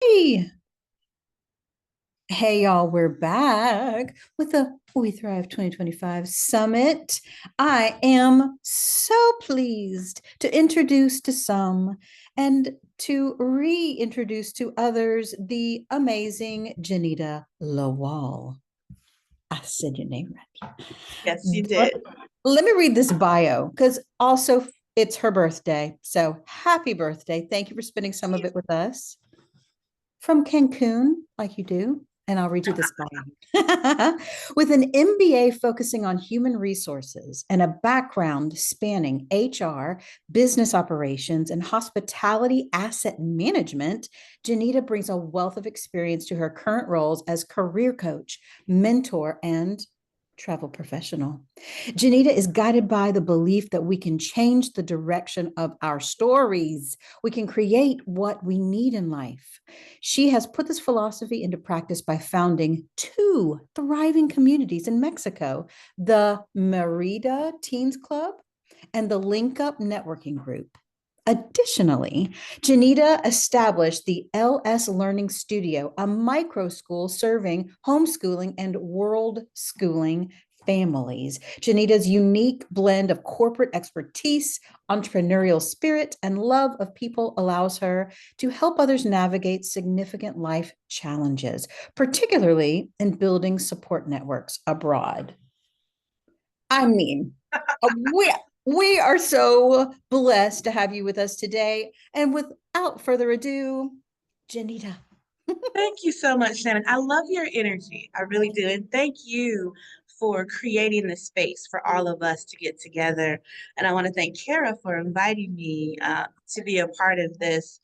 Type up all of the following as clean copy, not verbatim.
Hey, hey, y'all, we're back with the We Thrive 2025 Summit. I am so pleased to introduce to some and to reintroduce to others the amazing Jenita Lawal. I said your name right. Yes, you Let, did. let me read this bio because also it's her birthday. So happy birthday. Thank you for spending some of it with us from Cancun, like you do. And I'll read you this bio. With an MBA focusing on human resources and a background spanning HR, business operations, and hospitality asset management, Janita brings a wealth of experience to her current roles as career coach, mentor, and travel professional. Janita is guided by the belief that we can change the direction of our stories. We can create what we need in life. She has put this philosophy into practice by founding two thriving communities in Mexico, the Merida Teens Club and the Linkup Networking Group. Additionally, Janita established the LS Learning Studio, a micro school serving homeschooling and world schooling families. Janita's unique blend of corporate expertise, entrepreneurial spirit, and love of people allows her to help others navigate significant life challenges, particularly in building support networks abroad. I mean, we are so blessed to have you with us today. And without further ado, Janita. Thank you so much, Shannon. I love your energy. I really do. And thank you for creating the space for all of us to get together. And I want to thank Kara for inviting me to be a part of this.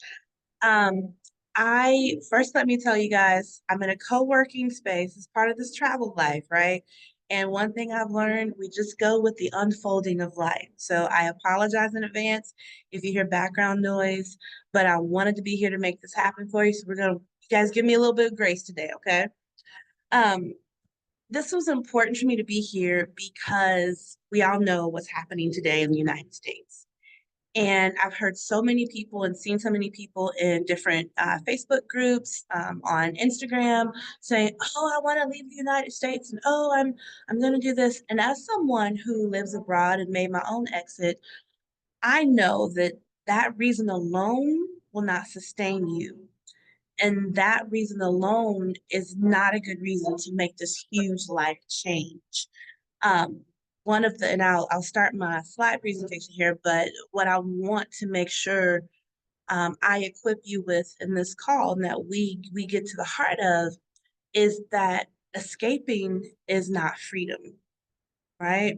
Um, I first let me tell you guys, I'm in a co-working space as part of this travel life, right? And one thing I've learned, we just go with the unfolding of life. So I apologize in advance if you hear background noise, but I wanted to be here to make this happen for you. So you guys give me a little bit of grace today, okay? Um, this was important for me to be here because we all know what's happening today in the United States. And I've heard so many people and seen so many people in different Facebook groups, on Instagram saying, "Oh, I want to leave the United States," and "Oh, I'm going to do this." And as someone who lives abroad and made my own exit, I know that that reason alone will not sustain you. And that reason alone is not a good reason to make this huge life change. Um, one of the, and I'll start my slide presentation here, but what I want to make sure I equip you with in this call and that we get to the heart of is that escaping is not freedom, right?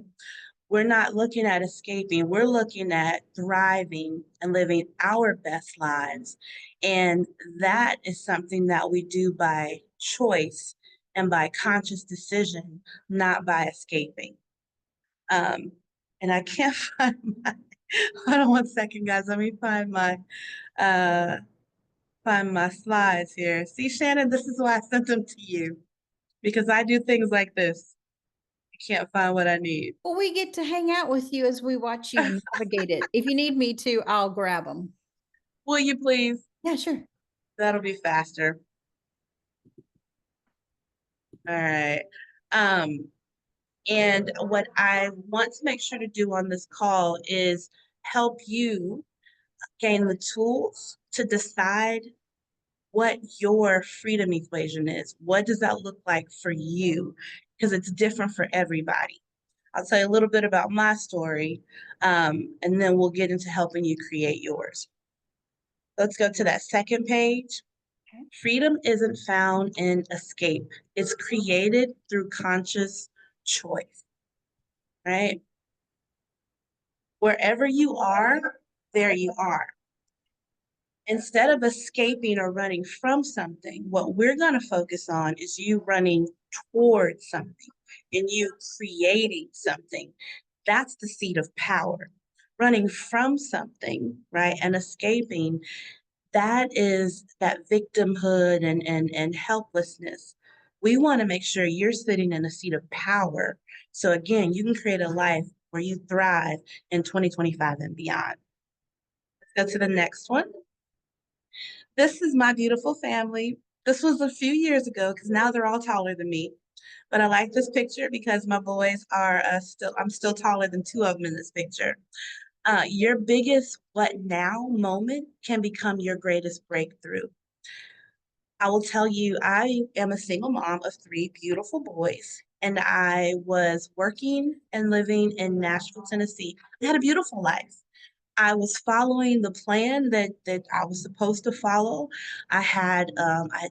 We're not looking at escaping, we're looking at thriving and living our best lives. And that is something that we do by choice and by conscious decision, not by escaping. Um, and I can't find my, hold on one second, guys. Let me uh find my slides here. See, Shannon, this is why I sent them to you because I do things like this. I can't find what I need. Well, we get to hang out with you as we watch you navigate it. If you need me to, I'll grab them. Will you please? Yeah, sure. That'll be faster. All right. Um, and what I want to make sure to do on this call is help you gain the tools to decide what your freedom equation is. What does that look like for you? Because it's different for everybody. I'll tell you a little bit about my story, and then we'll get into helping you create yours. Let's go to that second page. Okay. Freedom isn't found in escape, it's created through conscious choice, right? Wherever you are, there you are. Instead of escaping or running from something, what we're going to focus on is you running towards something and you creating something. That's the seat of power. Running from something, right, and escaping, that is that victimhood and helplessness. We want to make sure you're sitting in a seat of power. So again, you can create a life where you thrive in 2025 and beyond. Let's go to the next one. This is my beautiful family. This was a few years ago because now they're all taller than me. But I like this picture because my boys are I'm still taller than two of them in this picture. Your biggest what now moment can become your greatest breakthrough. I will tell you, I am a single mom of three beautiful boys, and I was working and living in Nashville, Tennessee. I had a beautiful life. I was following the plan that I was supposed to follow. I had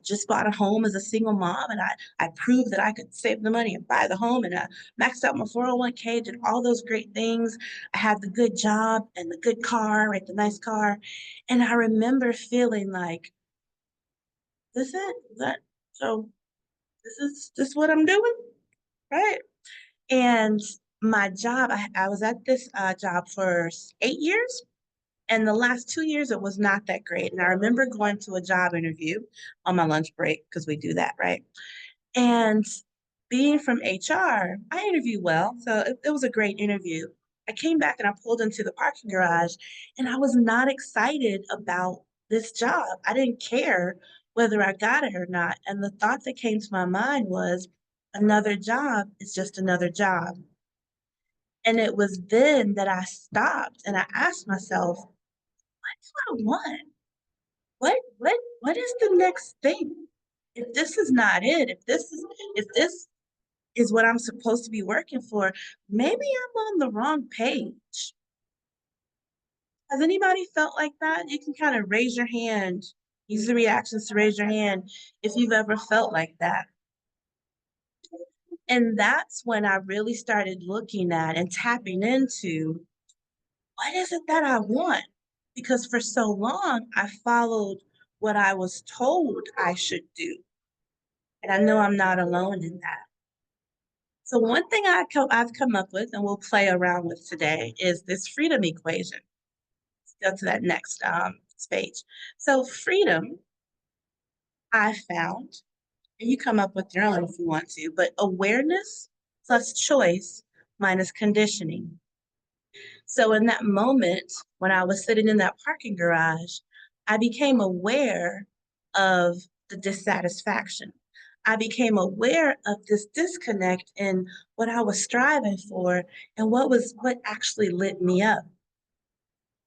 just bought a home as a single mom, and I proved that I could save the money and buy the home, and I maxed out my 401k, did all those great things. I had the good job and the good car, right, the nice car, and I remember feeling like, this it? That so this what I'm doing, right? And my job, I was at this job for 8 years. And the last 2 years, it was not that great. And I remember going to a job interview on my lunch break because we do that, right? And being from HR, I interviewed well. So it was a great interview. I came back and I pulled into the parking garage and I was not excited about this job. I didn't care whether I got it or not. And the thought that came to my mind was another job is just another job. And it was then that I stopped and I asked myself, what do I want? What is the next thing? If this is not it, if this is what I'm supposed to be working for, maybe I'm on the wrong page. Has anybody felt like that? You can kind of raise your hand, use the reactions to raise your hand if you've ever felt like that. And that's when I really started looking at and tapping into what is it that I want? Because for so long, I followed what I was told I should do. And I know I'm not alone in that. So one thing I've come up with and we'll play around with today is this freedom equation. Let's go to that next page. So freedom, I found, and you come up with your own if you want to, but awareness plus choice minus conditioning. So in that moment, when I was sitting in that parking garage, I became aware of the dissatisfaction. I became aware of this disconnect in what I was striving for and what actually lit me up.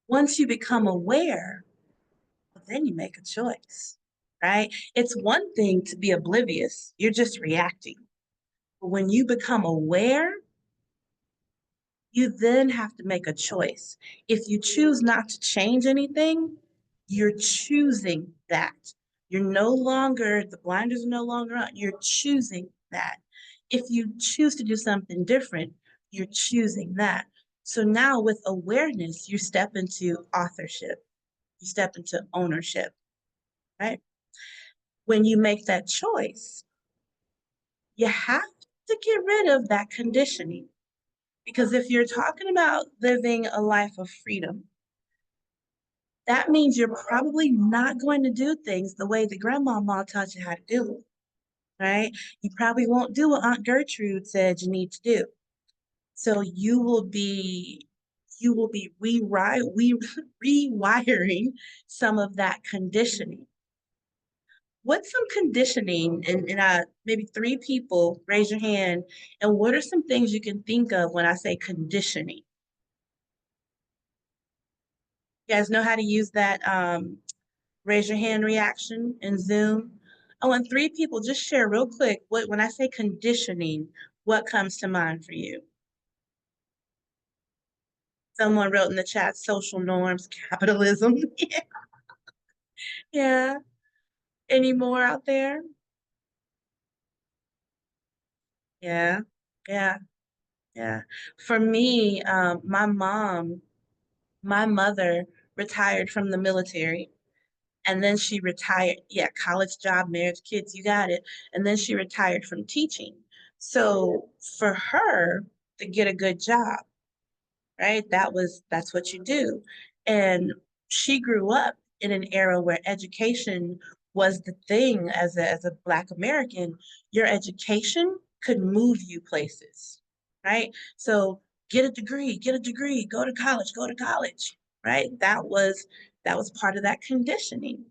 Once you become aware, then you make a choice, right? It's one thing to be oblivious, you're just reacting. But when you become aware, you then have to make a choice. If you choose not to change anything, you're choosing that. You're no longer, the blinders are no longer on, you're choosing that. If you choose to do something different, you're choosing that. So now with awareness, you step into authorship, you step into ownership, right? When you make that choice, you have to get rid of that conditioning. Because if you're talking about living a life of freedom, that means you're probably not going to do things the way the grandmama taught you how to do it, right? You probably won't do what Aunt Gertrude said you need to do. So you will be rewiring some of that conditioning. What's some conditioning in maybe three people, raise your hand, and what are some things you can think of when I say conditioning? You guys know how to use that raise your hand reaction in Zoom? I want three people just share real quick what when I say conditioning, what comes to mind for you? Someone wrote in the chat social norms, capitalism. Yeah. Any more out there? Yeah. Yeah. Yeah. For me, my mother retired from the military. And then she retired. Yeah, college job, marriage, kids, you got it. And then she retired from teaching. So for her to get a good job, right? That's what you do. And she grew up in an era where education was the thing as a Black American. Your education could move you places, right? So get a degree, go to college, right? That was part of that conditioning.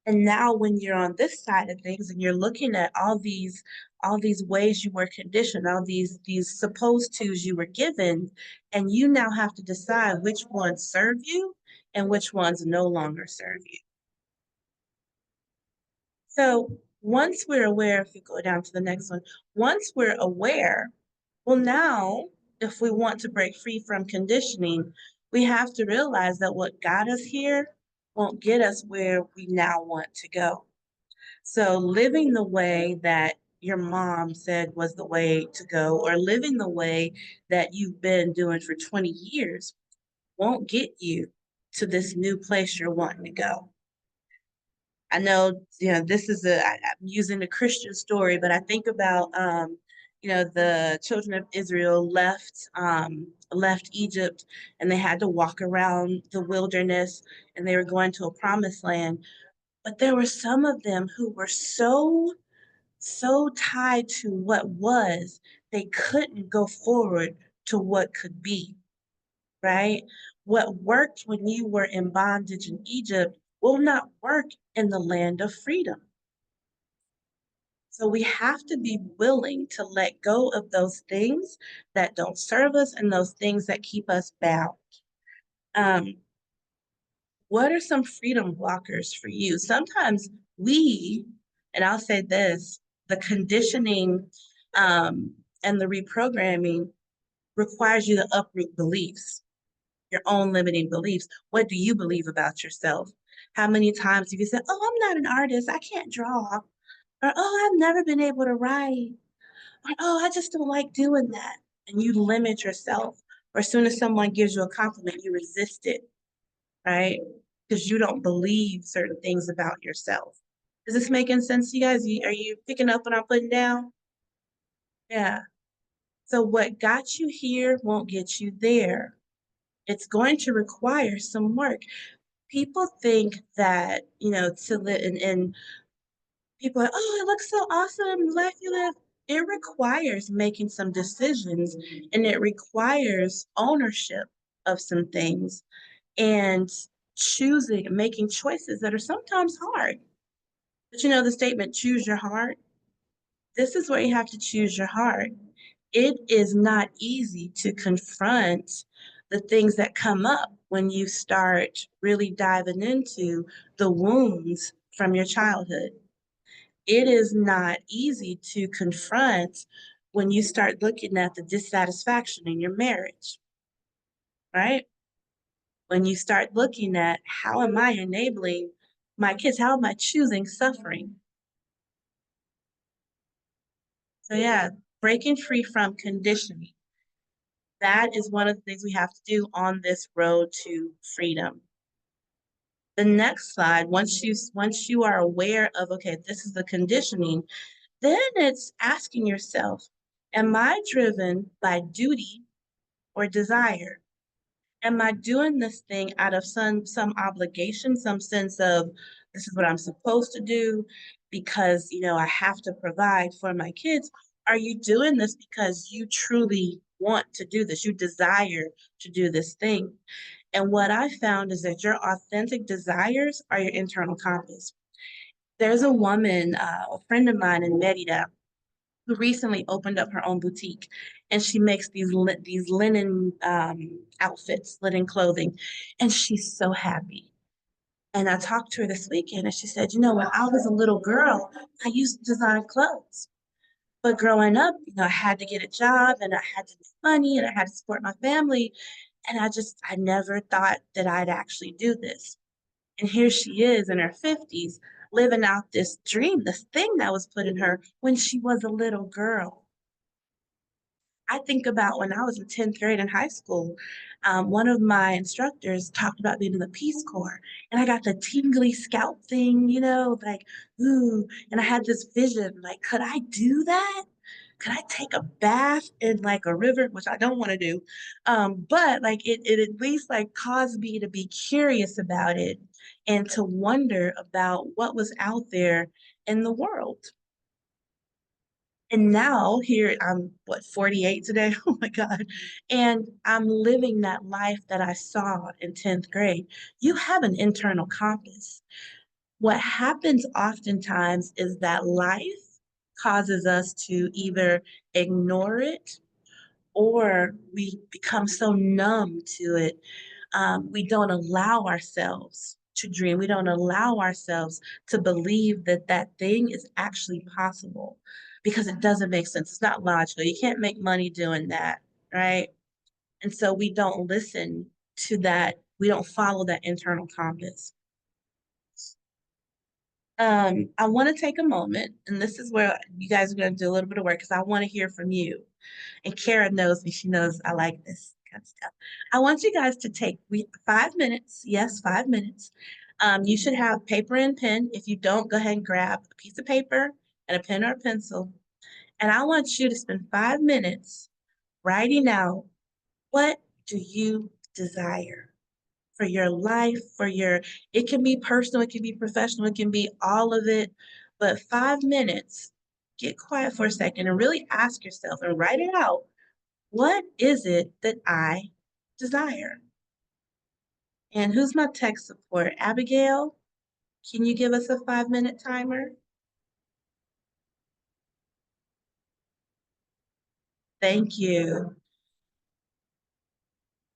And now when you're on this side of things and you're looking at all these ways you were conditioned, all these supposed tos you were given, and you now have to decide which ones serve you and which ones no longer serve you. So once we're aware, if you go down to the next one, once we're aware, well, now if we want to break free from conditioning, we have to realize that what got us here won't get us where we now want to go. So living the way that your mom said was the way to go, or living the way that you've been doing for 20 years won't get you to this new place you're wanting to go. I know, this is I'm using a Christian story, but I think about, the children of Israel left Egypt and they had to walk around the wilderness and they were going to a promised land. But there were some of them who were so tied to what was, they couldn't go forward to what could be, right? What worked when you were in bondage in Egypt will not work in the land of freedom. So we have to be willing to let go of those things that don't serve us and those things that keep us bound. Um, what are some freedom blockers for you? Sometimes and I'll say this, the conditioning and the reprogramming requires you to uproot beliefs, your own limiting beliefs. What do you believe about yourself? How many times have you said, oh, I'm not an artist, I can't draw, or oh, I've never been able to write, or oh, I just don't like doing that. And you limit yourself. Or as soon as someone gives you a compliment, you resist it, right? Because you don't believe certain things about yourself. Is this making sense to you guys? Are you picking up what I'm putting down? Yeah. So what got you here won't get you there. It's going to require some work. People think that, to live and people are, oh, it looks so awesome, the life you live. It requires making some decisions and it requires ownership of some things and choosing, making choices that are sometimes hard. But the statement, choose your heart, this is where you have to choose your heart. It is not easy to confront the things that come up when you start really diving into the wounds from your childhood. It is not easy to confront when you start looking at the dissatisfaction in your marriage, right? When you start looking at how am I enabling my kids? How am I choosing suffering? So, yeah, breaking free from conditioning. That is one of the things we have to do on this road to freedom. The next slide, once you are aware of, okay, this is the conditioning, then it's asking yourself, am I driven by duty or desire? Am I doing this thing out of some obligation, some sense of this is what I'm supposed to do because I have to provide for my kids? Are you doing this because you truly want to do this? You desire to do this thing. And what I found is that your authentic desires are your internal compass. There's a woman, a friend of mine in Merida, who recently opened up her own boutique, and she makes these linen outfits, linen clothing, and she's so happy. And I talked to her this weekend, and she said, when I was a little girl, I used to design clothes. But growing up, I had to get a job and I had to make money and I had to support my family. And I never thought that I'd actually do this. And here she is in her 50s, living out this dream, this thing that was put in her when she was a little girl. I think about when I was in 10th grade in high school, one of my instructors talked about being in the Peace Corps, and I got the tingly scalp thing, like, ooh, and I had this vision, like, could I do that? Could I take a bath in like a river, which I don't want to do, but like it at least like caused me to be curious about it and to wonder about what was out there in the world. And now here I'm 48 today. Oh my God. And I'm living that life that I saw in 10th grade. You have an internal compass. What happens oftentimes is that life causes us to either ignore it or we become so numb to it. We don't allow ourselves to dream. We don't allow ourselves to believe that that thing is actually possible because it doesn't make sense. It's not logical. You can't make money doing that, right? And so we don't listen to that. We don't follow that internal compass. I want to take a moment, and this is where you guys are going to do a little bit of work because I want to hear from you. And Kara knows me; she knows I like this kind of stuff. I want you guys to take 5 minutes. Yes, 5 minutes. You should have paper and pen. If you don't, go ahead and grab a piece of paper and a pen or a pencil. And I want you to spend 5 minutes writing out what do you desire for your life, it can be personal, it can be professional, it can be all of it. But 5 minutes, get quiet for a second and really ask yourself and write it out. What is it that I desire? And who's my tech support? Abigail, can you give us a 5 minute timer? Thank you.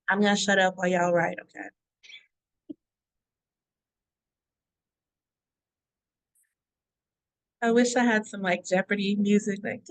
I'm gonna shut up while y'all write, okay? I wish I had some like Jeopardy music, like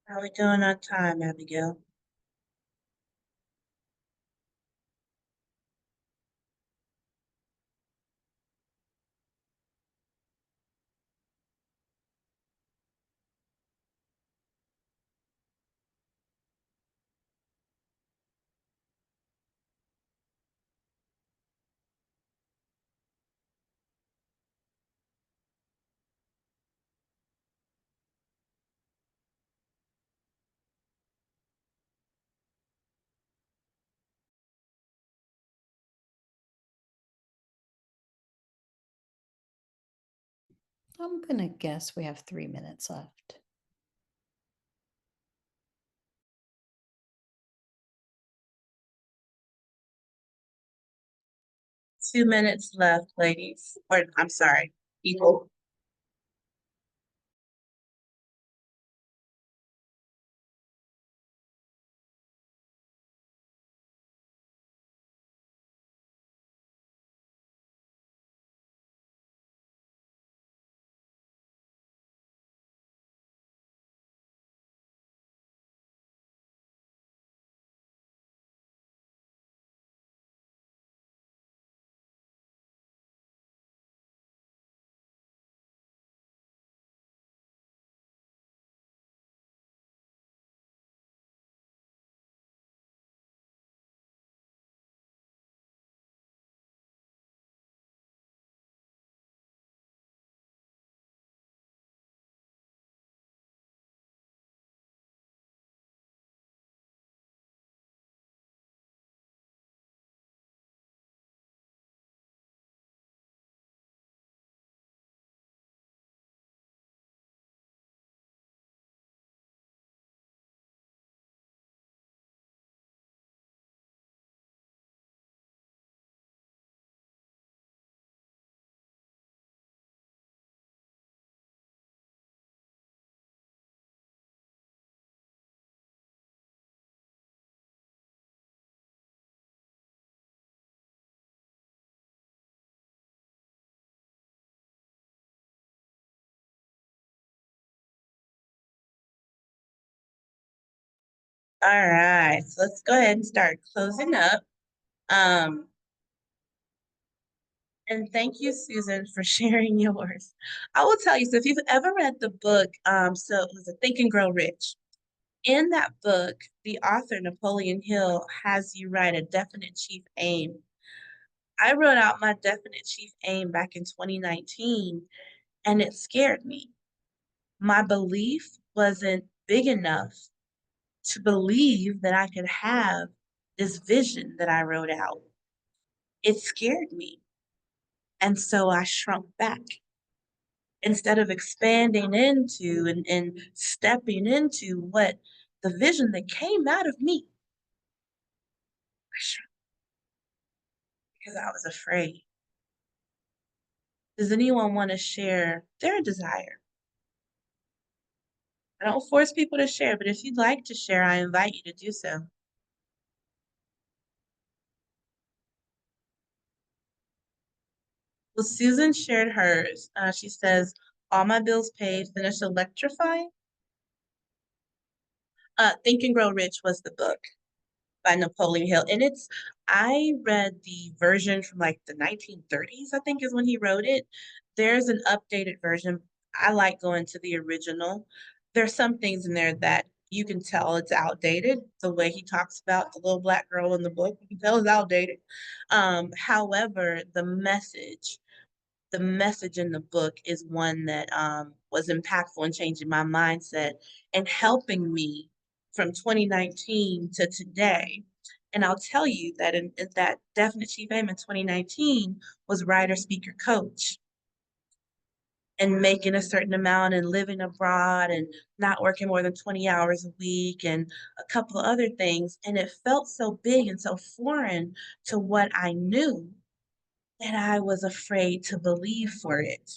how are we doing on time, Abigail? I'm going to guess we have 3 minutes left. Two minutes left, ladies. Or I'm sorry, people. All right, so let's go ahead and start closing up. Um, and thank you, Susan, for sharing yours. I will tell you, so if you've ever read the book, so it was a Think and Grow Rich. In that book, the author, Napoleon Hill, has you write a definite chief aim. I wrote out my definite chief aim back in 2019, and it scared me. My belief wasn't big enough to believe that I could have this vision that I wrote out. It scared me. And so I shrunk back. Instead of expanding into and stepping into what the vision that came out of me, I shrunk because I was afraid. Does anyone want to share their desire? I don't force people to share, but if you'd like to share, I invite you to do so. Well, Susan shared hers. She says, all my bills paid, finish electrifying. Think and Grow Rich was the book by Napoleon Hill. And I read the version from like the 1930s, I think is when he wrote it. There's an updated version. I like going to the original. There's some things in there that you can tell it's outdated. The way he talks about the little black girl in the book, you can tell it's outdated. However, the message in the book is one that was impactful in changing my mindset and helping me from 2019 to today. And I'll tell you that in that definite chief aim in 2019 was writer, speaker, coach, and making a certain amount and living abroad and not working more than 20 hours a week and a couple of other things. And it felt so big and so foreign to what I knew that I was afraid to believe for it.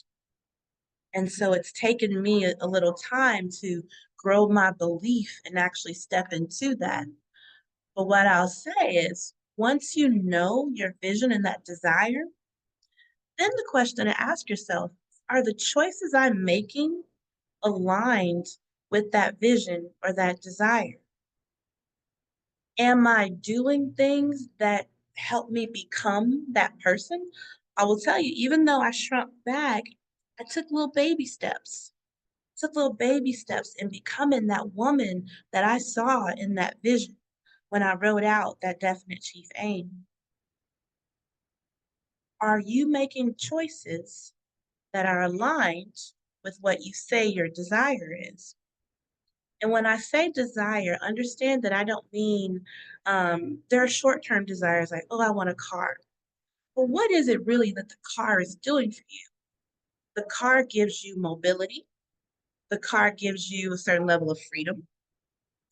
And so it's taken me a little time to grow my belief and actually step into that. But what I'll say is, once you know your vision and that desire, then the question to ask yourself, are the choices I'm making aligned with that vision or that desire? Am I doing things that help me become that person? I will tell you, even though I shrunk back, I took little baby steps in becoming that woman that I saw in that vision when I wrote out that definite chief aim. Are you making choices that are aligned with what you say your desire is? And when I say desire, understand that I don't mean there are short term desires like, oh, I want a car. But what is it really that the car is doing for you? The car gives you mobility, the car gives you a certain level of freedom,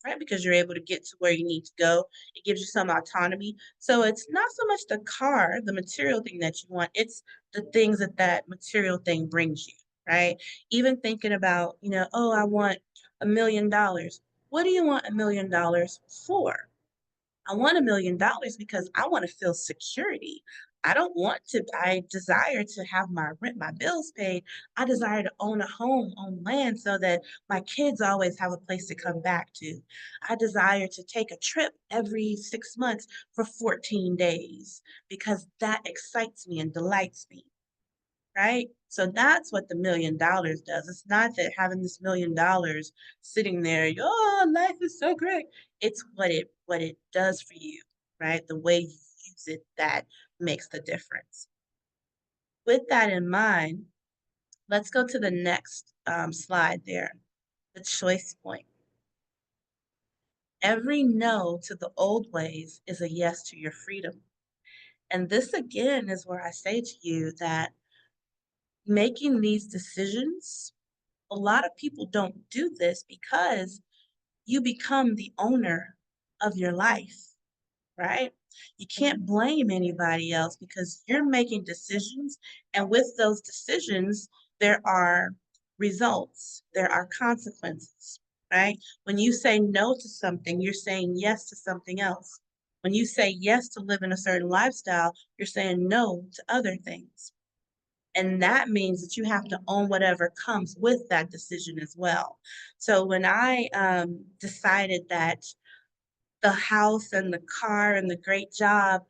right? Because you're able to get to where you need to go. It gives you some autonomy. So it's not so much the car, the material thing that you want, it's the things that that material thing brings you, right? Even thinking about, oh, I want $1 million. What do you want $1 million for? I want $1 million because I want to feel security. I desire to have my rent, my bills paid. I desire to own a home, own land so that my kids always have a place to come back to. I desire to take a trip every 6 months for 14 days because that excites me and delights me, right? So that's what the $1 million does. It's not that having this $1 million sitting there, oh, life is so great. It's what it does for you, right? The way you use it that makes the difference. With that in mind, let's go to the next slide there, the choice point. Every no to the old ways is a yes to your freedom. And this again is where I say to you that making these decisions, a lot of people don't do this because you become the owner of your life, right? You can't blame anybody else because you're making decisions. And with those decisions, there are results, there are consequences, right? When you say no to something, you're saying yes to something else. When you say yes to living a certain lifestyle, you're saying no to other things. And that means that you have to own whatever comes with that decision as well. So when I decided that the house and the car and the great job,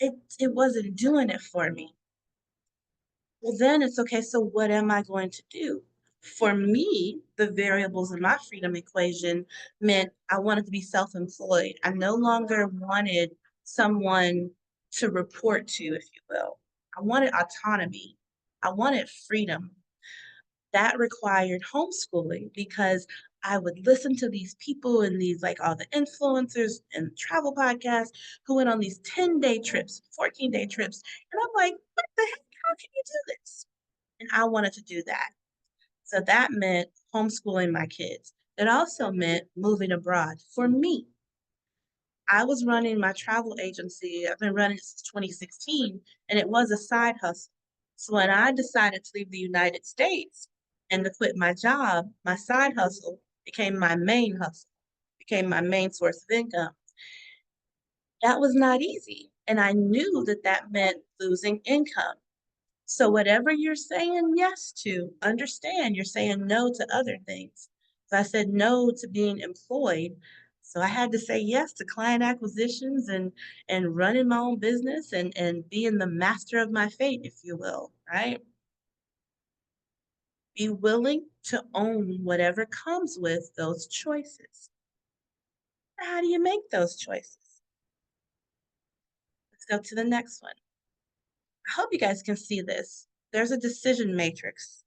it wasn't doing it for me. Well, then it's okay, so what am I going to do? For me, the variables in my freedom equation meant I wanted to be self-employed. I no longer wanted someone to report to, if you will. I wanted autonomy. I wanted freedom. That required homeschooling because I would listen to these people and these like all the influencers and travel podcasts who went on these 10-day trips, 14-day trips. And I'm like, what the heck? How can you do this? And I wanted to do that. So that meant homeschooling my kids. It also meant moving abroad. For me, I was running my travel agency. I've been running it since 2016, and it was a side hustle. So when I decided to leave the United States and to quit my job, my side hustle became my main hustle, became my main source of income. That was not easy. And I knew that that meant losing income. So whatever you're saying yes to, understand you're saying no to other things. So I said no to being employed. So I had to say yes to client acquisitions and running my own business and being the master of my fate, if you will, right? Be willing to own whatever comes with those choices. How do you make those choices? Let's go to the next one. I hope you guys can see this. There's a decision matrix,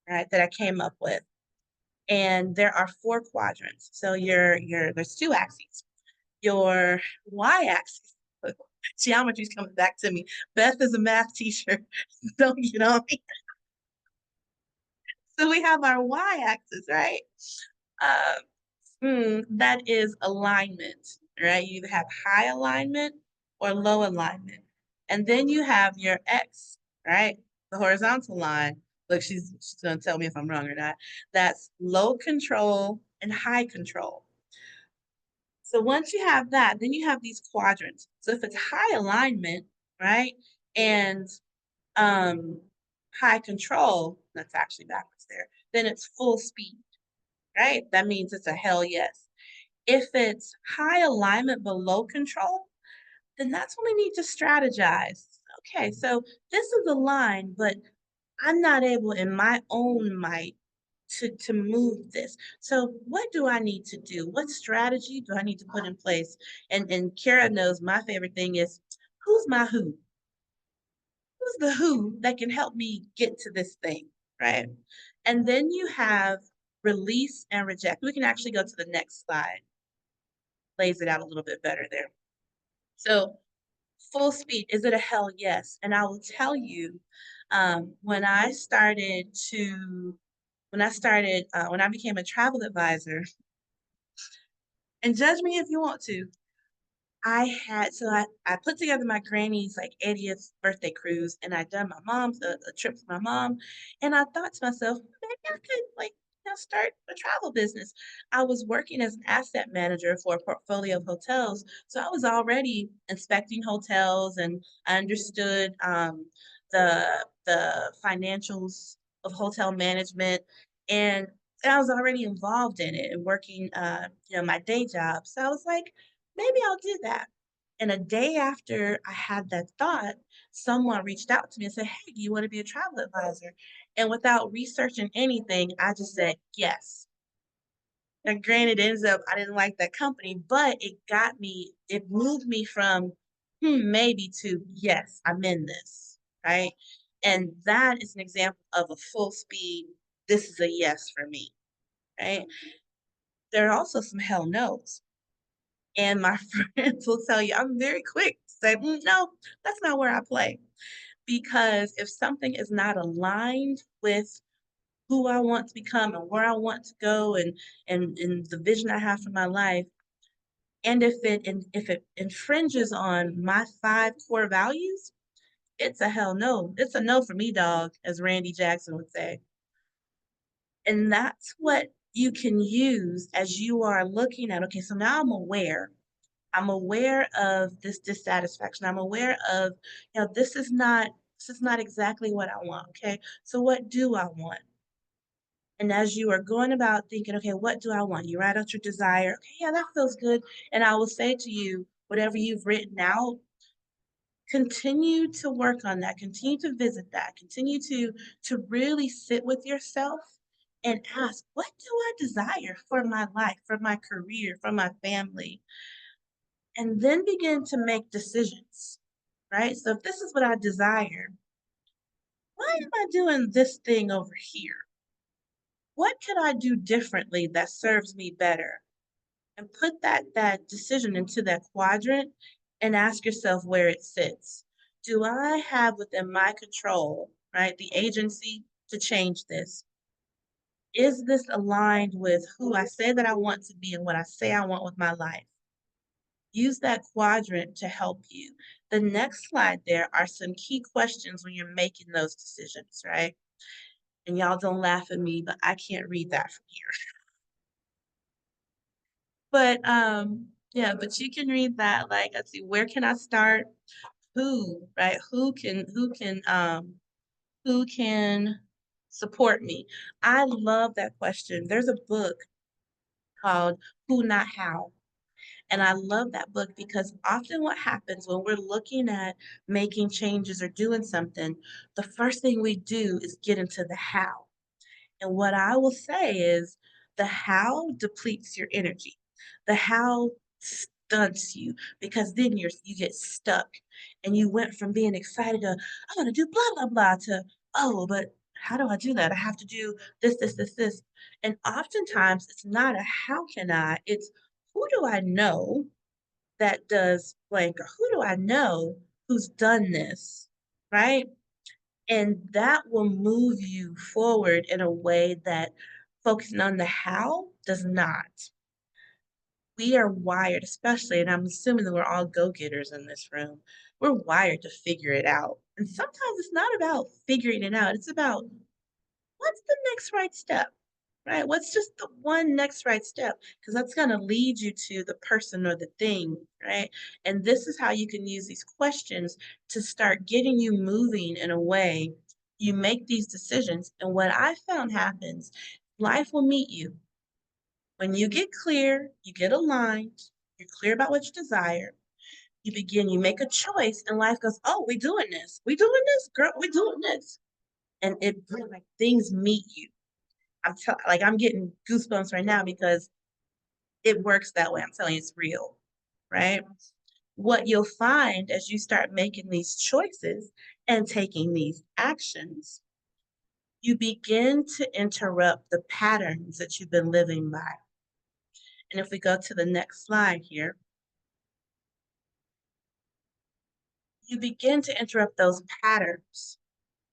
right, that I came up with. And there are 4 quadrants. So your there's 2 axes. Your y-axis, geometry's coming back to me. Beth is a math teacher. Don't get on me. So we have our y-axis, right? That is alignment, right? You either have high alignment or low alignment. And then you have your x, right? The horizontal line. Look, she's gonna tell me if I'm wrong or not. That's low control and high control. So once you have that, then you have these quadrants. So if it's high alignment, right, and um, high control, that's actually backwards there, then it's full speed, right? That means it's a hell yes. If it's high alignment but low control, then that's when we need to strategize. Okay, so this is a line, but I'm not able in my own might to move this. So what do I need to do? What strategy do I need to put in place? And Kara knows my favorite thing is who's my who? Who's the who that can help me get to this thing, right? And then you have release and reject. We can actually go to the next slide, lays it out a little bit better there. So full speed, is it a hell yes? And I will tell you, when I started to when I became a travel advisor, and judge me if you want to, I put together my granny's like 80th birthday cruise and I'd done my mom's a trip for my mom. And I thought to myself, maybe I could like start a travel business. I was working as an asset manager for a portfolio of hotels. So I was already inspecting hotels and I understood the financials of hotel management and I was already involved in it and working my day job. So I was like, maybe I'll do that. And a day after I had that thought, someone reached out to me and said, hey, do you want to be a travel advisor? And without researching anything, I just said yes. Now, granted, it ends up I didn't like that company, but it moved me from maybe to yes, I'm in this, right? And that is an example of a full speed, this is a yes for me, right? There are also some hell no's. And my friends will tell you I'm very quick to say, no, that's not where I play. Because if something is not aligned with who I want to become and where I want to go and the vision I have for my life, and if it infringes on my 5 core values, it's a hell no. It's a no for me, dog, as Randy Jackson would say. And that's what you can use as you are looking at, okay, so now I'm aware. I'm aware of this dissatisfaction. I'm aware of, this is not exactly what I want. Okay. So what do I want? And as you are going about thinking, okay, what do I want? You write out your desire. Okay, yeah, that feels good. And I will say to you, whatever you've written out, continue to work on that, continue to visit that, continue to really sit with yourself and ask, what do I desire for my life, for my career, for my family? And then begin to make decisions, right? So if this is what I desire, why am I doing this thing over here? What could I do differently that serves me better? And put that decision into that quadrant and ask yourself where it sits. Do I have within my control, right, the agency to change this? Is this aligned with who I say that I want to be and what I say I want with my life? Use that quadrant to help you. The next slide there are some key questions when you're making those decisions, right? And y'all don't laugh at me, but I can't read that from here. But yeah, but you can read that like, let's see, where can I start? Who, right? Who can support me? I love that question. There's a book called Who Not How. And I love that book because often what happens when we're looking at making changes or doing something, the first thing we do is get into the how. And what I will say is the how depletes your energy. The how stunts you because then you get stuck and you went from being excited to I want to do blah blah blah to oh, but how do I do that? I have to do this. And oftentimes it's not a how can I, it's who do I know that does blank or who do I know who's done this, right? And that will move you forward in a way that focusing on the how does not. We are wired, especially, and I'm assuming that we're all go-getters in this room. We're wired to figure it out. And sometimes it's not about figuring it out. It's about what's the next right step, right? What's just the one next right step? Because that's going to lead you to the person or the thing, right? And this is how you can use these questions to start getting you moving in a way. You make these decisions. And what I found happens, life will meet you. When you get clear, you get aligned, you're clear about what you desire, you make a choice, and life goes, oh, we doing this. We doing this, girl, we doing this. And it like things meet you. Like I'm getting goosebumps right now because it works that way. I'm telling you, it's real, right? What you'll find as you start making these choices and taking these actions, you begin to interrupt the patterns that you've been living by. And if we go to the next slide here, you begin to interrupt those patterns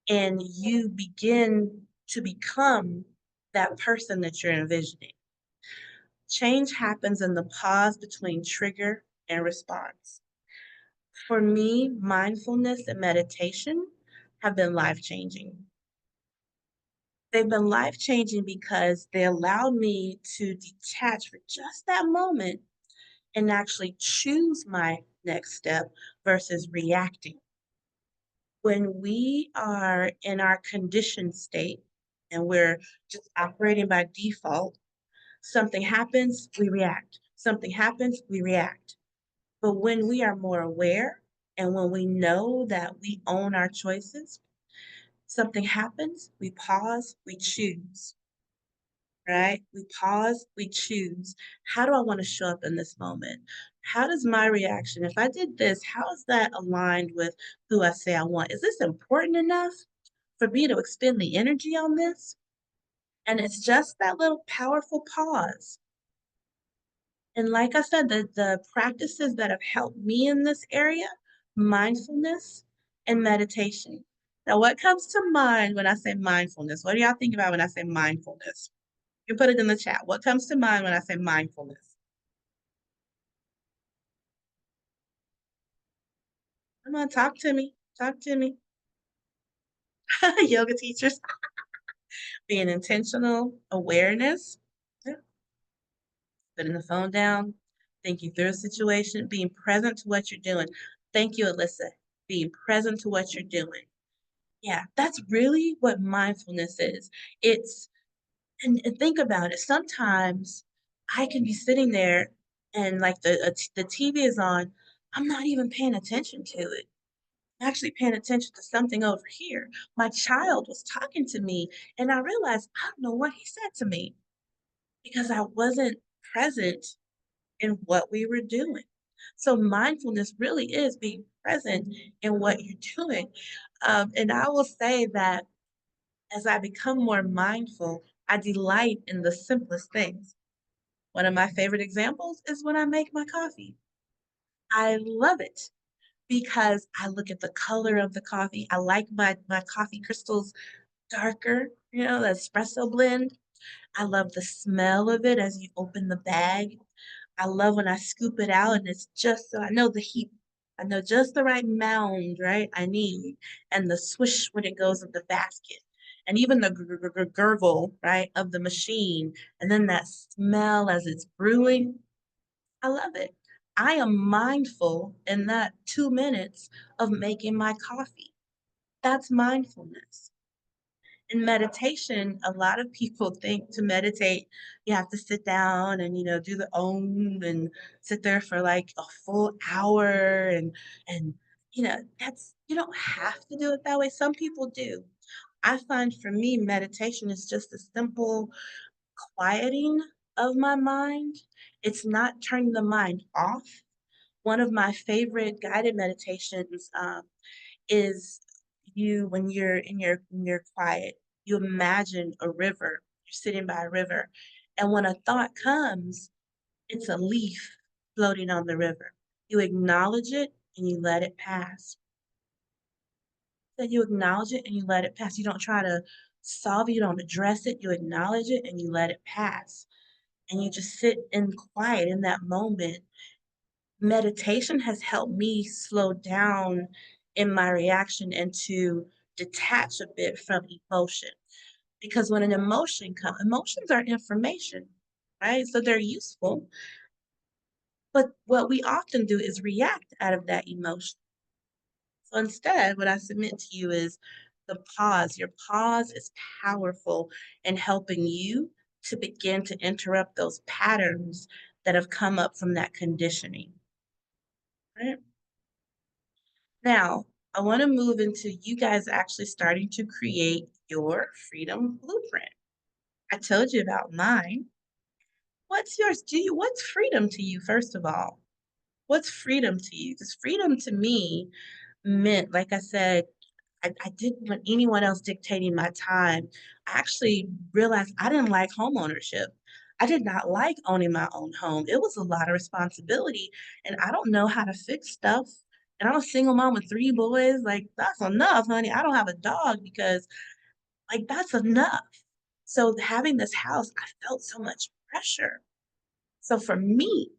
and you begin to become that person that you're envisioning. Change happens in the pause between trigger and response. For me, mindfulness and meditation have been life changing. They've been life changing because they allow me to detach for just that moment and actually choose my next step versus reacting. When we are in our conditioned state and we're just operating by default, something happens, we react. Something happens, we react. But when we are more aware and when we know that we own our choices, something happens, we pause, we choose, right? We pause, we choose. How do I want to show up in this moment? How does my reaction, if I did this, how is that aligned with who I say I want? Is this important enough for me to expend the energy on this? And it's just that little powerful pause. And like I said, the practices that have helped me in this area, mindfulness and meditation. Now, what comes to mind when I say mindfulness? What do y'all think about when I say mindfulness? You can put it in the chat. What comes to mind when I say mindfulness? Come on, talk to me. Talk to me. Yoga teachers, being intentional, awareness, yeah, putting the phone down, thinking through a situation, being present to what you're doing. Thank you, Alyssa. Being present to what you're doing. Yeah, that's really what mindfulness is. It's And think about it. Sometimes I can be sitting there and like the TV is on. I'm not even paying attention to it. I'm actually paying attention to something over here. My child was talking to me, and I realized I don't know what he said to me because I wasn't present in what we were doing. So mindfulness really is being present in what you're doing. And I will say that as I become more mindful, I delight in the simplest things. One of my favorite examples is when I make my coffee. I love it because I look at the color of the coffee. I like my coffee crystals darker, the espresso blend. I love the smell of it as you open the bag. I love when I scoop it out and it's just so I know the heat. I know just the right mound, right? I need, and the swish when it goes in the basket, and even the gurgle, right, of the machine, and then that smell as it's brewing. I love it. I am mindful in that 2 minutes of making my coffee. That's mindfulness. In meditation, a lot of people think to meditate, you have to sit down and, do the om and sit there for like a full hour and that's you don't have to do it that way. Some people do. I find for me, meditation is just a simple quieting of my mind. It's not turning the mind off. One of my favorite guided meditations is you when you're quiet, you imagine a river. You're sitting by a river, and when a thought comes, it's a leaf floating on the river. You acknowledge it and you let it pass. So you acknowledge it and you let it pass. You don't try to solve it, you don't address it, you acknowledge it and you let it pass. And you just sit in quiet in that moment. Meditation has helped me slow down in my reaction and to detach a bit from emotion. Because when an emotion comes, emotions are information, right? So they're useful. But what we often do is react out of that emotion. So instead, what I submit to you is the pause. Your pause is powerful in helping you to begin to interrupt those patterns that have come up from that conditioning. Right? Now, I want to move into you guys actually starting to create your freedom blueprint. I told you about mine. What's yours? What's freedom to you, first of all? What's freedom to you? Because freedom to me meant, like I said, I didn't want anyone else dictating my time. I actually realized I didn't like home ownership. I did not like owning my own home. It was a lot of responsibility, and I don't know how to fix stuff. And I'm a single mom with 3 boys. Like, that's enough, honey. I don't have a dog because, like, that's enough. So, having this house, I felt so much pressure. So, for me,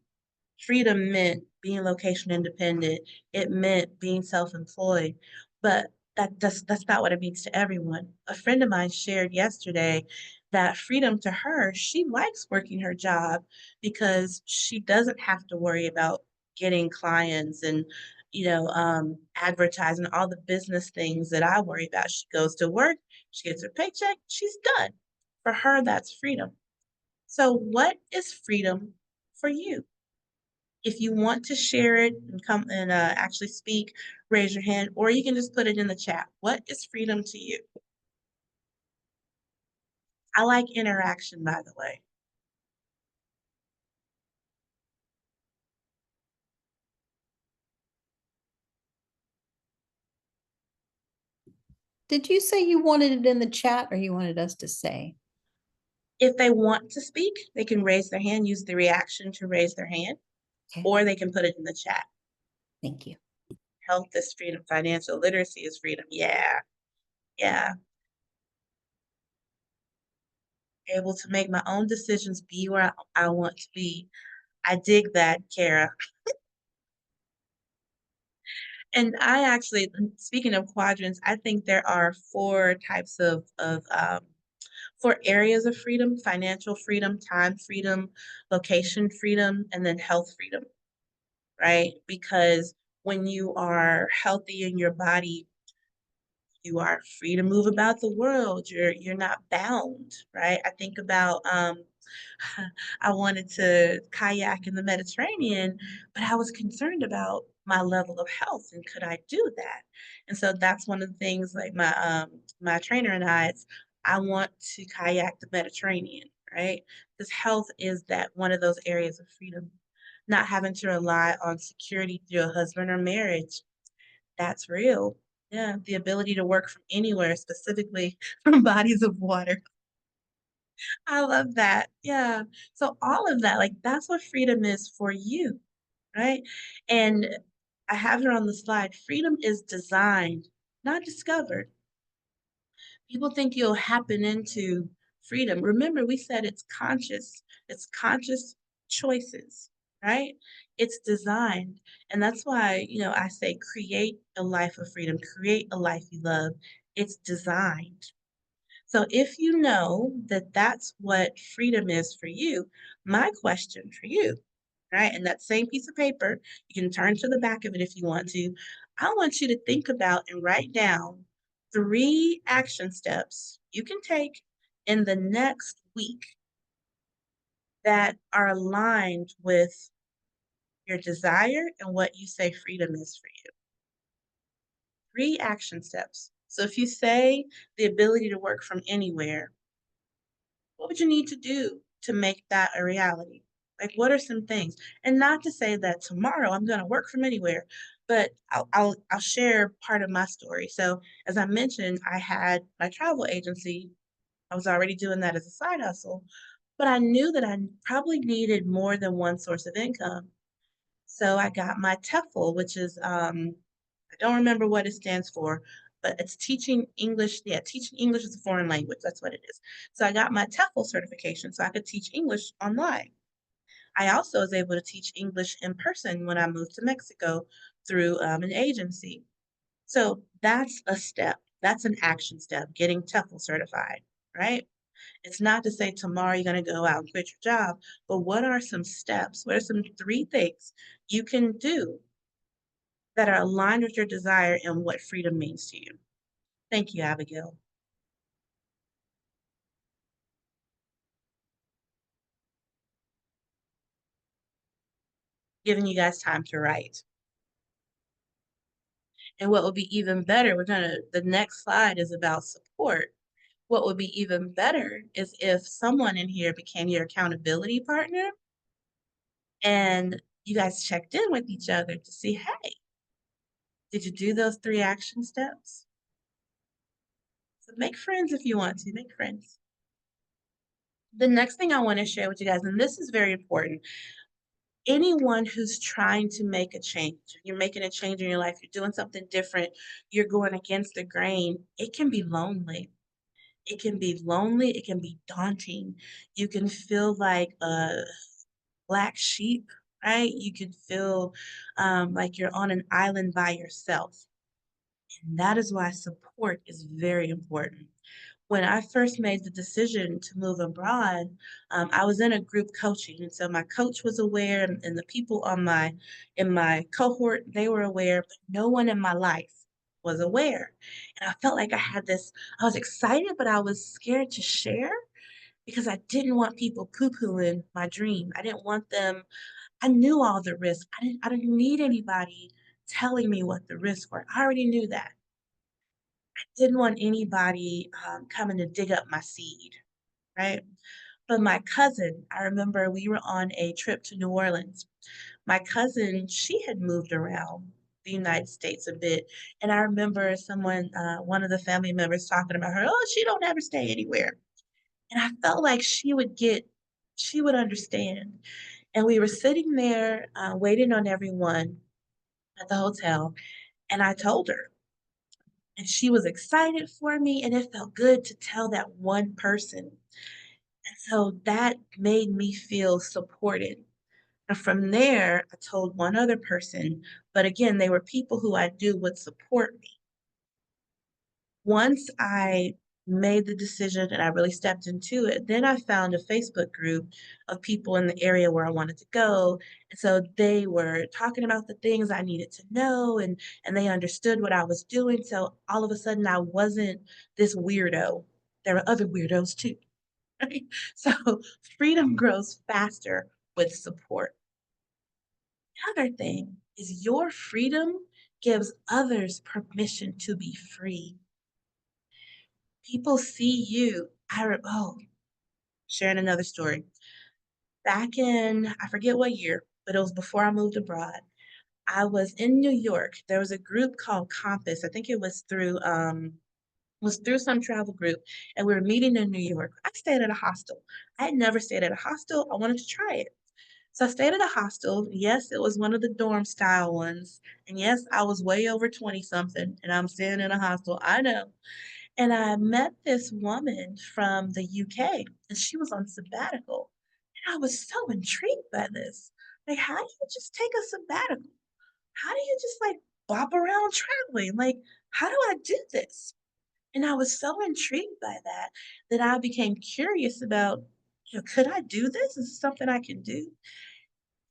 freedom meant being location independent. It meant being self-employed, but that's not what it means to everyone. A friend of mine shared yesterday that freedom to her, she likes working her job because she doesn't have to worry about getting clients and advertising all the business things that I worry about. She goes to work, she gets her paycheck, she's done. For her, that's freedom. So, what is freedom for you? If you want to share it and come and actually speak, raise your hand, or you can just put it in the chat. What is freedom to you? I like interaction, by the way. Did you say you wanted it in the chat or you wanted us to say? If they want to speak, they can raise their hand, use the reaction to raise their hand, Okay, or they can put it in the chat. thank you. Health is freedom, financial literacy is freedom. Yeah, yeah. Able to make my own decisions, be where I want to be. I dig that, Kara. And I actually, speaking of quadrants, I think there are four types of 4 areas of freedom: financial freedom, time freedom, location freedom, and then health freedom, right? Because when you are healthy in your body, You are free to move about the world. You're not bound, right? I think about I wanted to kayak in the Mediterranean, but I was concerned about my level of health and could I do that? And so that's one of the things like my trainer and I want to kayak the Mediterranean, right? Because health is that one of those areas of freedom. Not having to rely on security through a husband or marriage, that's real. Yeah, the ability to work from anywhere, specifically from bodies of water. I love that. Yeah. So all of that, like that's what freedom is for you, right? And I have it on the slide. Freedom is designed, not discovered. People think you'll happen into freedom. Remember, we said it's conscious choices, right? It's designed. And that's why, I say create a life of freedom, create a life you love. It's designed. So if you know that that's what freedom is for you, my question for you, right? And that same piece of paper, you can turn to the back of it if you want to. I want you to think about and write down 3 action steps you can take in the next week that are aligned with your desire and what you say freedom is for you. 3 action steps. So if you say the ability to work from anywhere, what would you need to do to make that a reality? Like, what are some things? And not to say that tomorrow I'm going to work from anywhere, but I'll share part of my story. So, as I mentioned, I had my travel agency. I was already doing that as a side hustle, but I knew that I probably needed more than one source of income. So I got my TEFL, which is I don't remember what it stands for, but it's teaching English. Yeah, teaching English as a foreign language. That's what it is. So I got my TEFL certification so I could teach English online. I also was able to teach English in person when I moved to Mexico through an agency. So that's a step. That's an action step, getting TEFL certified, right? It's not to say tomorrow you're going to go out and quit your job, but what are some steps? What are some 3 things you can do that are aligned with your desire and what freedom means to you? Thank you, Abigail. Giving you guys time to write. And what would be even better, the next slide is about support. What would be even better is if someone in here became your accountability partner and you guys checked in with each other to see, hey, did you do those 3 action steps? So make friends if you want to, make friends. The next thing I want to share with you guys, and this is very important, anyone who's trying to make a change, you're making a change in your life, you're doing something different, you're going against the grain, it can be lonely. It can be lonely, it can be daunting. You can feel like a black sheep, right? You can feel like you're on an island by yourself. And that is why support is very important. When I first made the decision to move abroad, I was in a group coaching, and so my coach was aware, and the people on my in my cohort they were aware, but no one in my life was aware. And I felt like I had this. I was excited, but I was scared to share because I didn't want people poo-pooing my dream. I didn't want them. I knew all the risks. I didn't need anybody telling me what the risks were. I already knew that. Didn't want anybody coming to dig up my seed, right? But my cousin, I remember we were on a trip to New Orleans. My cousin, she had moved around the United States a bit, and I remember one of the family members talking about her. Oh, she don't ever stay anywhere, and I felt like she would understand. And we were sitting there waiting on everyone at the hotel, and I told her, and she was excited for me, and it felt good to tell that one person. And so that made me feel supported. And from there, I told one other person, but again, they were people who I knew would support me. Once I made the decision and I really stepped into it. Then I found a Facebook group of people in the area where I wanted to go. And so they were talking about the things I needed to know and they understood what I was doing. So all of a sudden I wasn't this weirdo. There were other weirdos too. Right? So freedom grows faster with support. The other thing is your freedom gives others permission to be free. People see you. Sharing another story. Back in, I forget what year, but it was before I moved abroad. I was in New York. There was a group called Compass. I think it was through some travel group, and we were meeting in New York. I stayed at a hostel. I had never stayed at a hostel. I wanted to try it. So I stayed at a hostel. Yes, it was one of the dorm style ones. And yes, I was way over 20 something, and I'm staying in a hostel. I know. And I met this woman from the UK, and she was on sabbatical. And I was so intrigued by this. Like, how do you just take a sabbatical? How do you just like bop around traveling? Like, how do I do this? And I was so intrigued by that that I became curious about, could I do this? Is this something I can do?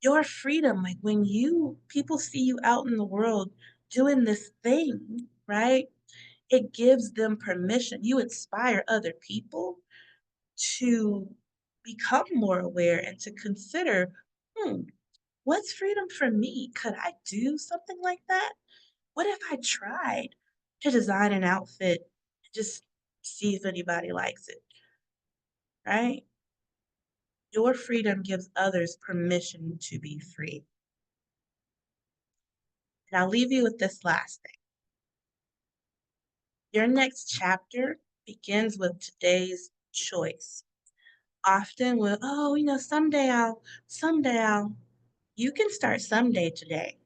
Your freedom, like when people see you out in the world doing this thing, right? It gives them permission. You inspire other people to become more aware and to consider, hmm, what's freedom for me? Could I do something like that? What if I tried to design an outfit and just see if anybody likes it, right? Your freedom gives others permission to be free. And I'll leave you with this last thing. Your next chapter begins with today's choice. Often we'll, oh, someday I'll. You can start someday today.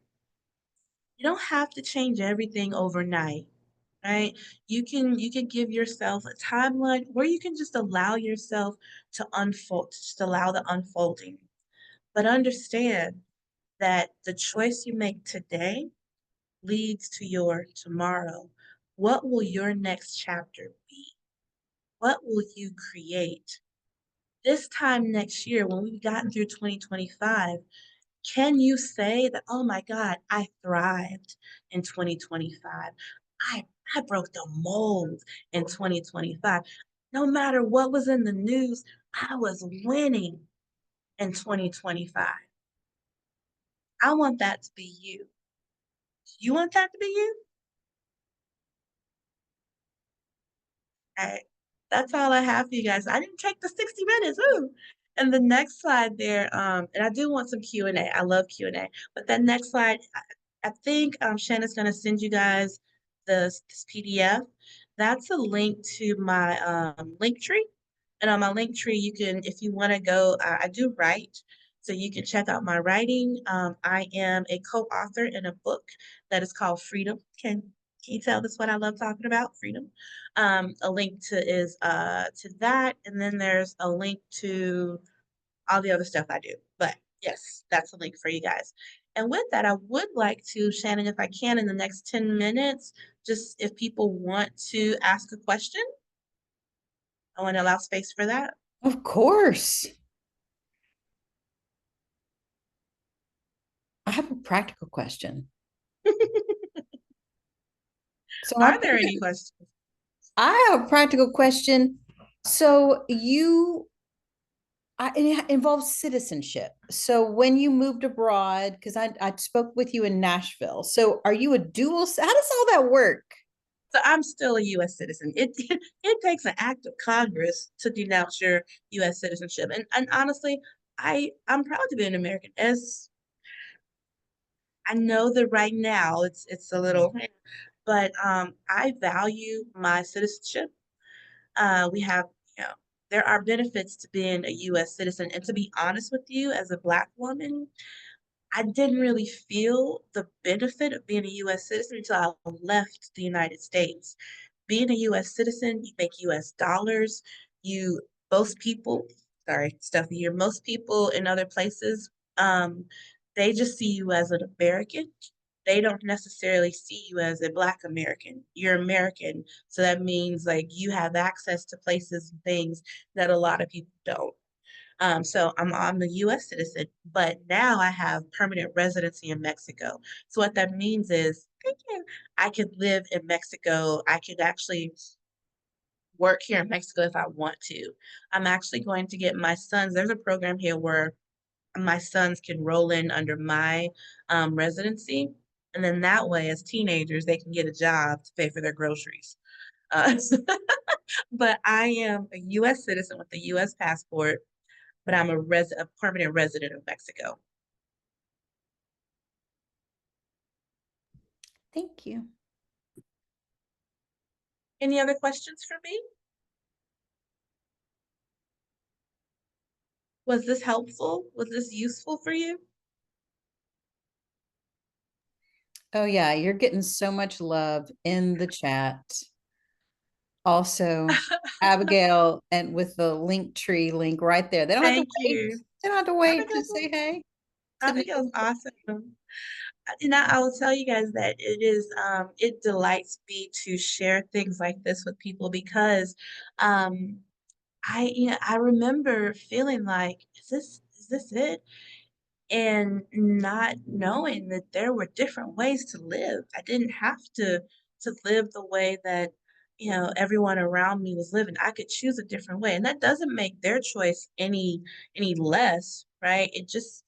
You don't have to change everything overnight, right? You can give yourself a timeline or you can just allow yourself to unfold, just allow the unfolding. But understand that the choice you make today leads to your tomorrow. What will your next chapter be? What will you create? This time next year, when we've gotten through 2025, can you say that, oh my God, I thrived in 2025? I, I broke the mold in 2025. No matter what was in the news, I was winning in 2025. I want that to be you. You want that to be you? All right. That's all I have for you guys. I didn't take the 60 minutes. Ooh. And the next slide there, and I do want some Q&A. I love Q&A. But that next slide, I think Shannon's going to send you guys this PDF. That's a link to my link tree. And on my link tree, you can, if you want to go, I do write. So you can check out my writing. I am a co-author in a book that is called Freedom. Can you tell that's what I love talking about? Freedom. A link to that, and then there's a link to all the other stuff I do. But yes, that's a link for you guys. And with that, I would like to, Shannon, if I can, in the next 10 minutes, just if people want to ask a question, I want to allow space for that. Of course. I have a practical question. So Are there any questions? I have a practical question. So it involves citizenship. So when you moved abroad, because I spoke with you in Nashville. So are you a dual? How does all that work? So I'm still a U.S. citizen. It takes an act of Congress to denounce your U.S. citizenship, and honestly, I'm proud to be an American. As I know that right now it's a little, but I value my citizenship. We have, you know, there are benefits to being a U.S. citizen, and to be honest with you, as a Black woman, I didn't really feel the benefit of being a U.S. citizen until I left the United States. Being a U.S. citizen, you make U.S. dollars. You most people, sorry, stuff here. Most people in other places, they just see you as an American. they don't necessarily see you as a Black American. You're American. So that means like you have access to places and things that a lot of people don't. So I'm a US citizen, but now I have permanent residency in Mexico. So what that means is, thank you, I could live in Mexico. I could actually work here in Mexico if I want to. I'm actually going to get my sons. There's a program here where my sons can roll in under my residency. And then that way, as teenagers, they can get a job to pay for their groceries. Uh, but I am a US citizen with a US passport, but I'm a permanent resident of Mexico. Thank you. Any other questions for me? Was this helpful? Was this useful for you? Oh yeah, you're getting so much love in the chat. Also, Abigail, and with the link tree link right there. They don't have to Thank wait. you. They don't have to wait to Abigail's, say hey. To me. Abigail's awesome. And I will tell you guys that it delights me to share things like this with people because um, I remember feeling like, is this it? And not knowing that there were different ways to live. I didn't have to live the way that, everyone around me was living. I could choose a different way. And that doesn't make their choice any less, right? It just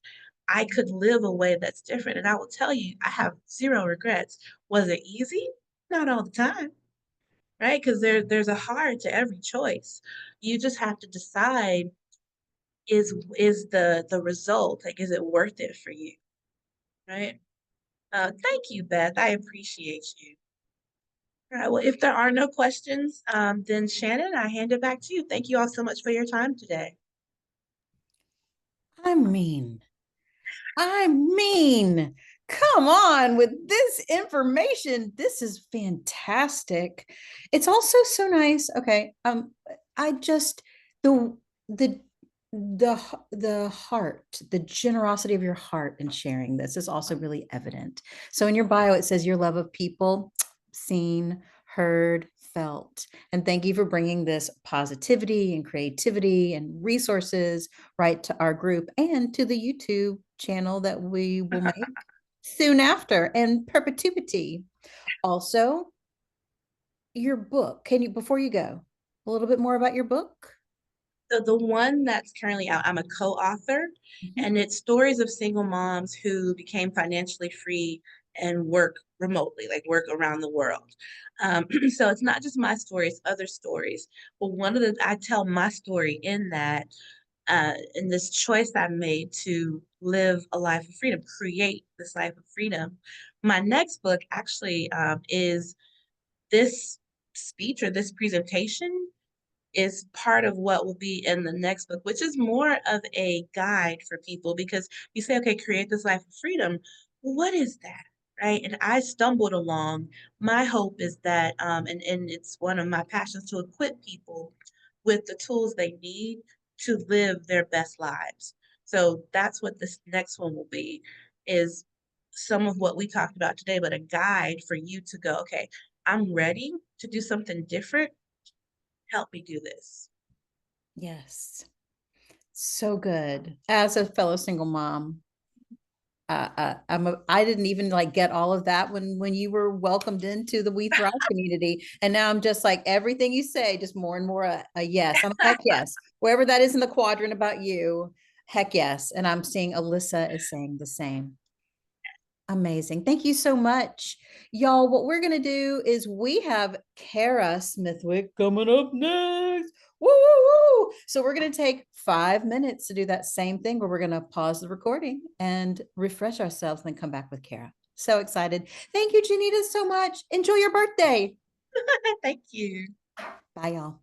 I could live a way that's different. And I will tell you, I have zero regrets. Was it easy? Not all the time, right? Because there's a hard to every choice. You just have to decide is the result, like, is it worth it for you, right? Thank you, Beth. I appreciate you. All right, well, if there are no questions, then Shannon, I hand it back to you. Thank you all so much for your time today. I mean, I mean, come on with this information. This is fantastic. It's also so nice. Okay. I just the the heart, the generosity of your heart in sharing this is also really evident. So in your bio, it says your love of people, seen, heard, felt. And thank you for bringing this positivity and creativity and resources right to our group and to the YouTube channel that we will make soon after, and perpetuity. Also, your book. Can you, before you go, a little bit more about your book? So the one that's currently out, I'm a co-author, Mhm. and it's stories of single moms who became financially free and work remotely, like work around the world. So it's not just my story, it's other stories. But I tell my story in this choice I made to live a life of freedom, create this life of freedom. My next book actually is this speech or this presentation is part of what will be in the next book, which is more of a guide for people because you say, okay, create this life of freedom. What is that? Right. And I stumbled along. My hope is that, and it's one of my passions to equip people with the tools they need to live their best lives. So that's what this next one will be is some of what we talked about today, but a guide for you to go, okay, I'm ready to do something different. Help me do this. Yes. So good. As a fellow single mom, I didn't even like get all of that when you were welcomed into the We Thrive community, and now I'm just like everything you say, just more and more a yes. I'm like, heck yes, wherever that is in the quadrant about you, heck yes. And I'm seeing Alyssa is saying the same. Amazing. Thank you so much. Y'all, what we're going to do is we have Kara Smithwick coming up next. Woo, woo, woo. So we're going to take 5 minutes to do that same thing where we're going to pause the recording and refresh ourselves and then come back with Kara. So excited. Thank you, Jenita, so much. Enjoy your birthday. Thank you. Bye, y'all.